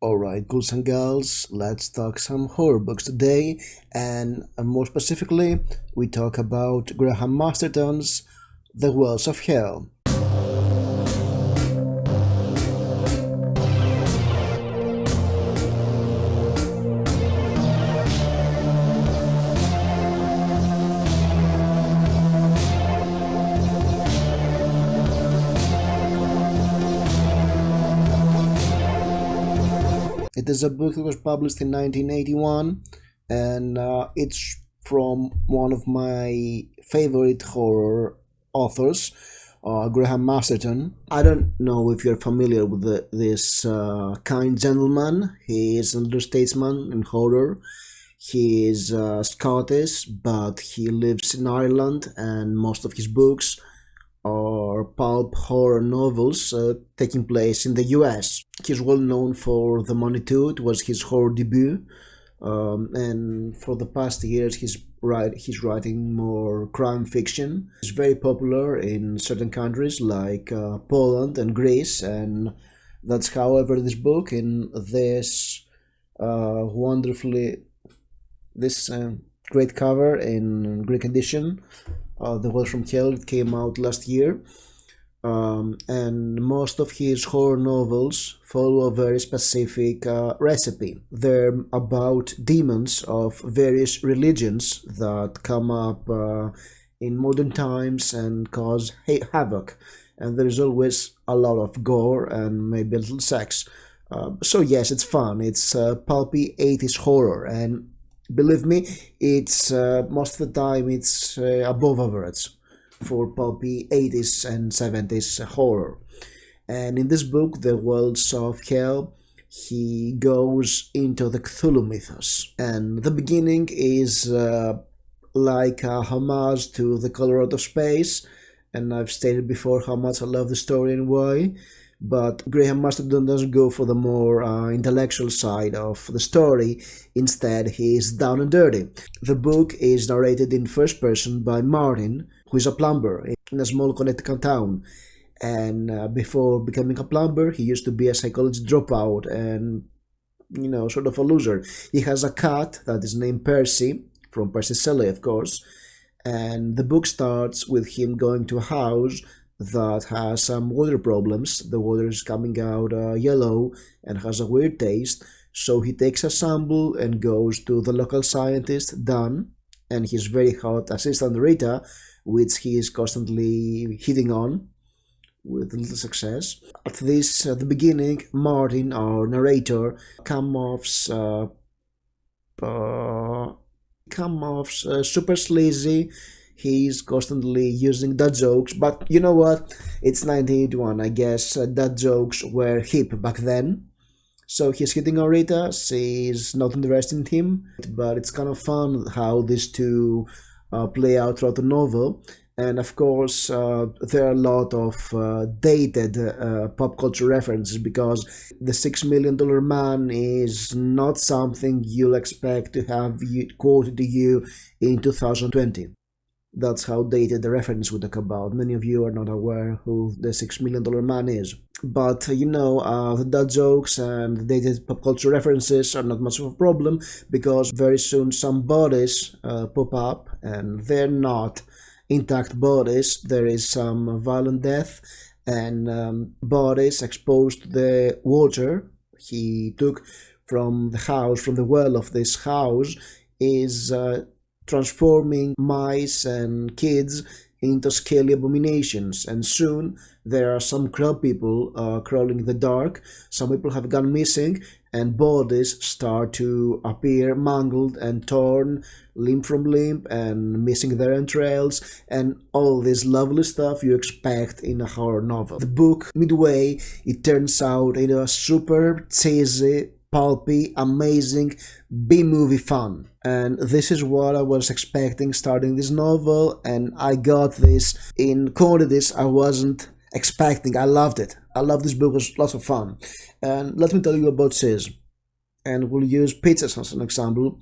Alright, ghouls and girls, let's talk some horror books today, and more specifically, we talk about Graham Masterton's The Wells of Hell. It is a book that was published in 1981, and it's from one of my favorite horror authors, Graham Masterton. I don't know if you're familiar with this kind gentleman. He is an elder statesman in horror. He is Scottish, but he lives in Ireland, and most of his books are pulp horror novels taking place in the US. He's well known for The Money Too. It was his horror debut, and for the past years he's writing more crime fiction. He's very popular in certain countries like Poland and Greece, and that's however this book in this wonderfully this great cover in Greek edition, The Wells from Hell. It came out last year, and most of his horror novels follow a very specific recipe. They're about demons of various religions that come up in modern times and cause havoc, and there's always a lot of gore and maybe a little sex. So yes, it's fun. It's pulpy 80s horror, and believe me, it's most of the time it's above average for pulpy 80s and 70s horror. And in this book, The Wells of Hell, he goes into the Cthulhu mythos. And the beginning is like a homage to The Color Out of Space, and I've stated before how much I love the story and why. But Graham Masterton doesn't go for the more intellectual side of the story. Instead, he is down and dirty. The book is narrated in first person by Martin, who is a plumber in a small Connecticut town. And before becoming a plumber, he used to be a psychology dropout and, sort of a loser. He has a cat that is named Percy, from Percy Shelley, of course. And the book starts with him going to a house that has some water problems. The water is coming out yellow and has a weird taste. So he takes a sample and goes to the local scientist, Dan, and his very hot assistant, Rita, which he is constantly hitting on with little success. At the beginning, Martin, our narrator, comes off super sleazy. He's constantly using dad jokes, but you know what? It's 1981. I guess dad jokes were hip back then. So he's hitting on Rita. She's not interested in him, but it's kind of fun how these two play out throughout the novel. And of course, there are a lot of dated pop culture references, because the $6 million man is not something you'll expect to have quoted to you in 2020. That's how dated the reference we talk about. Many of you are not aware who the $6 million man is. But the dad jokes and the dated pop culture references are not much of a problem, because very soon some bodies pop up, and they're not intact bodies. There is some violent death, and bodies exposed to the water he took from the house, from the well of this house, is transforming mice and kids into scaly abominations. And soon there are some crab people crawling in the dark. Some people have gone missing, and bodies start to appear mangled and torn limb from limb and missing their entrails, and all this lovely stuff you expect in a horror novel. The book, midway, it turns out into a super cheesy, pulpy, amazing B-movie fun. And this is what I was expecting starting this novel, and I got this in quantities I wasn't expecting. I loved it. I love this book. It was lots of fun. And let me tell you about Sis. And we'll use pizzas as an example.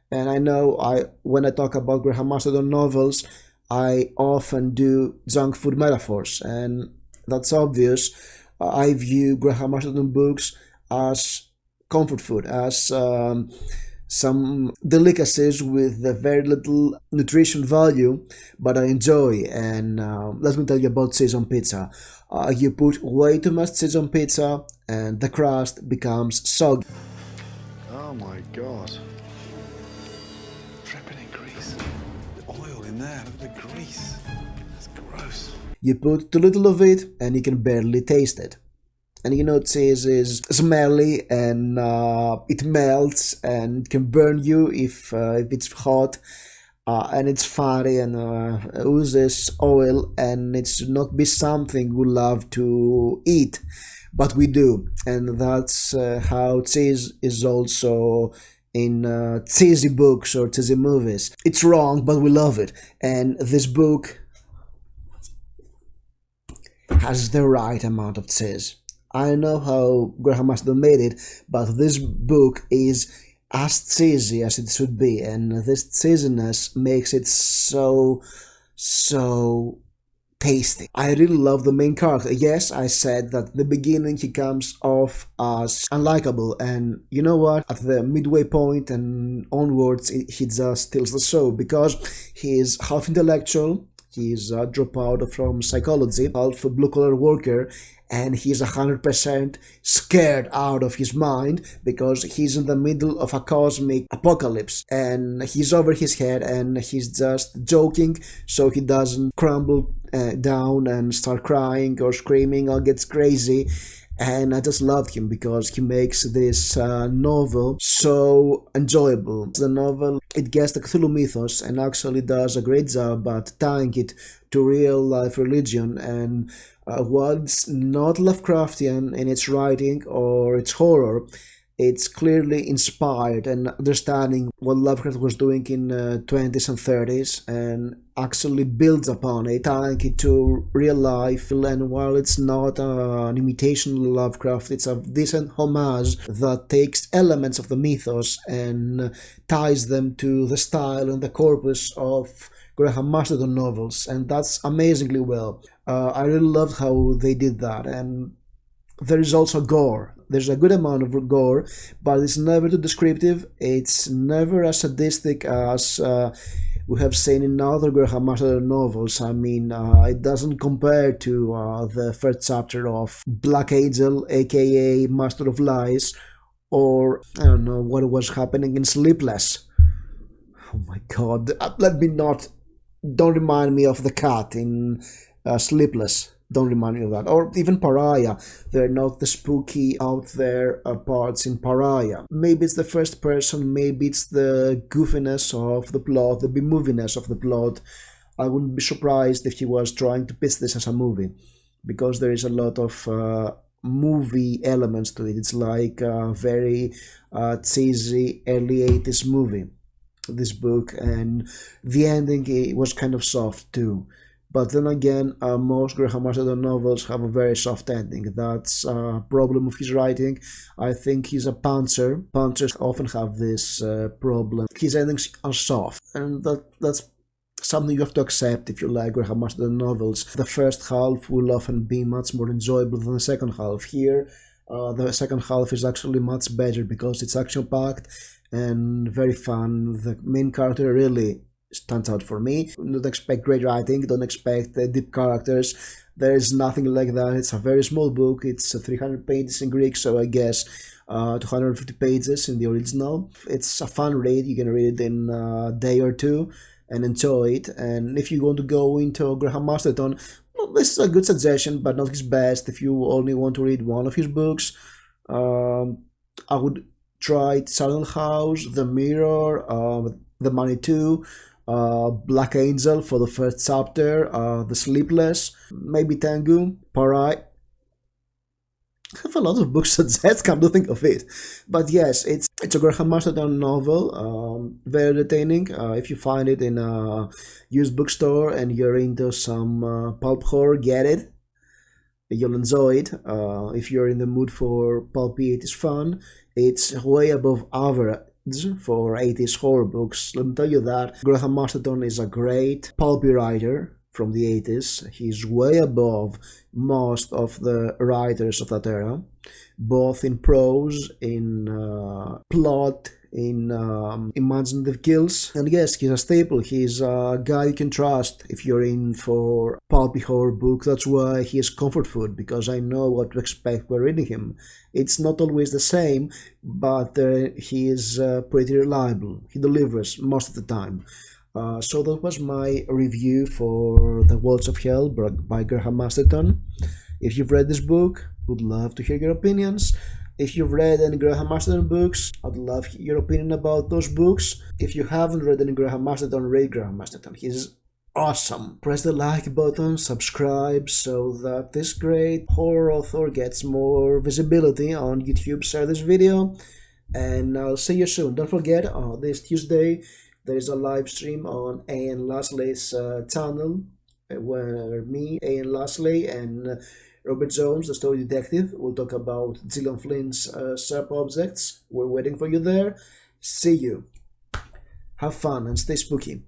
And I know when I talk about Graham Masterton novels, I often do junk food metaphors, and that's obvious. I view Graham Masterton books as comfort food, as some delicacies with very little nutrition value, but I enjoy. And let me tell you about cheese on pizza. You put way too much cheese on pizza, and the crust becomes soggy. Oh my god. Dripping in grease. The oil in there, look at the grease. That's gross. You put too little of it, and you can barely taste it. And you know, cheese is smelly, and it melts and can burn you if it's hot, and it's fatty and oozes oil, and it's not be something we love to eat, but we do. And that's how cheese is also in cheesy books or cheesy movies. It's wrong, but we love it. And this book has the right amount of cheese. I know how Graham Masterton made it, but this book is as cheesy as it should be, and this cheesiness makes it so tasty. I really love the main character. Yes, I said that at the beginning he comes off as unlikable, and you know what? At the midway point and onwards, he just steals the show, because he is half intellectual. He's a dropout from psychology, half a blue-collar worker, and he's 100% scared out of his mind because he's in the middle of a cosmic apocalypse, and he's over his head, and he's just joking so he doesn't crumble down and start crying or screaming or gets crazy. And I just loved him because he makes this novel so enjoyable. The novel, it gets the Cthulhu mythos and actually does a great job at tying it to real life religion, and what's not Lovecraftian in its writing or its horror, it's clearly inspired and understanding what Lovecraft was doing in 20s and 30s, and actually builds upon it, tying it to real life. And while it's not an imitation of Lovecraft, it's a decent homage that takes elements of the mythos and ties them to the style and the corpus of Graham Masterton novels, and that's amazingly well. I really loved how they did that. And there is also gore. There's a good amount of gore, but it's never too descriptive. It's never as sadistic as we have seen in other Graham Masterton novels. I mean, it doesn't compare to the first chapter of Black Angel, aka Master of Lies, or I don't know what was happening in Sleepless. Oh my god, don't remind me of the cat in Sleepless. Don't remind me of that. Or even Pariah. They're not the spooky out there parts in Pariah. Maybe it's the first person, maybe it's the goofiness of the plot, the B-moviness of the plot. I wouldn't be surprised if he was trying to pitch this as a movie, because there is a lot of movie elements to it. It's like a very cheesy early 80s movie, this book, and the ending was kind of soft too. But then again, most Graham Masterton novels have a very soft ending. That's a problem of his writing. I think he's a pantser. Pantsers often have this problem. His endings are soft, and that's something you have to accept if you like Graham Masterton novels. The first half will often be much more enjoyable than the second half. Here, the second half is actually much better because it's action-packed and very fun. The main character really stands out for me. Don't expect great writing, don't expect deep characters. There is nothing like that. It's a very small book. It's 300 pages in Greek, so I guess 250 pages in the original. It's a fun read. You can read it in a day or two and enjoy it. And if you want to go into Graham Masterton, well, this is a good suggestion, but not his best. If you only want to read one of his books, I would try Silent House, The Mirror, The Money 2, Black Angel for the first chapter, The Sleepless, maybe Tengu, Parai. I have a lot of books suggest, come to think of it. But yes, it's a Graham Masterton novel, very entertaining. If you find it in a used bookstore and you're into some pulp horror, get it. You'll enjoy it. If you're in the mood for pulpy 80s fun, it's way above average for 80s horror books. Let me tell you that. Graham Masterton is a great pulpy writer from the 80s. He's way above most of the writers of that era. both in prose, in plot, in imaginative kills. And yes, he's a staple. He's a guy you can trust if you're in for pulpy horror book. That's why he is comfort food, because I know what to expect when reading him. It's not always the same, but he is pretty reliable. He delivers most of the time. So that was my review for The Walls of Hell by Graham Masterton. If you've read this book, would love to hear your opinions. If you've read any Graham Masterton books, I'd love your opinion about those books. If you haven't read any Graham Masterton, read Graham Masterton. He's awesome. Press the like button, subscribe, so that this great horror author gets more visibility on YouTube. Share this video, and I'll see you soon. Don't forget, this Tuesday there is a live stream on Ian Lasley's channel, where me, Ian Lasley, and Robert Jones, the story detective, will talk about Gillian Flynn's sharp objects. We're waiting for you there. See you. Have fun and stay spooky.